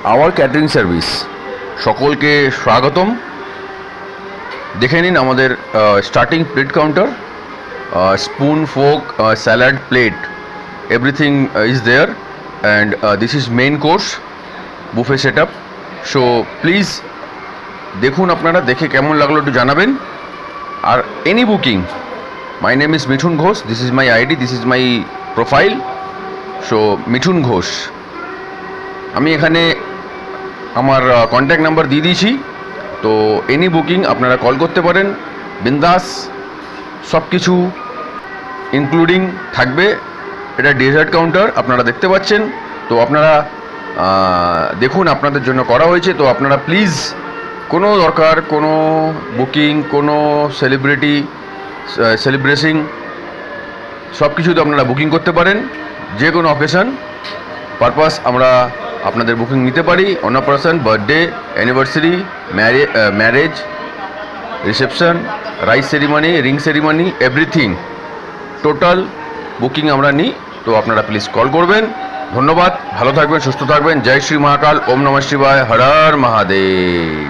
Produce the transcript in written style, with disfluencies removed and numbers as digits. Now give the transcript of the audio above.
Hour catering service. সকলকে স্বাগতম। দেখে নিন আমাদের starting plate counter, spoon, fork, salad plate, everything is there, and this is main course buffet setup. So please দেখুন, আপনারা দেখে কেমন লাগলো একটু জানাবেন। আর any booking, my name is Mithun Ghosh, this is my ID, this is my profile. So Mithun Ghosh, আমি এখানে আমার কন্ট্যাক্ট নাম্বার দিয়ে দিয়েছি। তো এনি বুকিং আপনারা কল করতে পারেন, বিন্দাস। সব কিছু ইনক্লুডিং থাকবে। এটা ডেজার্ট কাউন্টার আপনারা দেখতে পাচ্ছেন। তো আপনারা দেখুন, আপনাদের জন্য করা হয়েছে। তো আপনারা প্লিজ, কোনো দরকার, কোনো বুকিং, কোনো সেলিব্রেশন, সব কিছুতে আপনারা বুকিং করতে পারেন। যে কোনো অকেশন পারপাস আমরা আপনাদের বুকিং নিতে পারি। অন্নপ্রাশন, birthday, anniversary, marriage, reception, rice ceremony, ring ceremony, everything total booking আমরা নিই। তো আপনারা প্লিজ কল করবেন। ধন্যবাদ, ভালো থাকবেন, সুস্থ থাকবেন। জয় শ্রী মহাকাল, ওম নমঃ শিবায়, হর হর মহাদেব।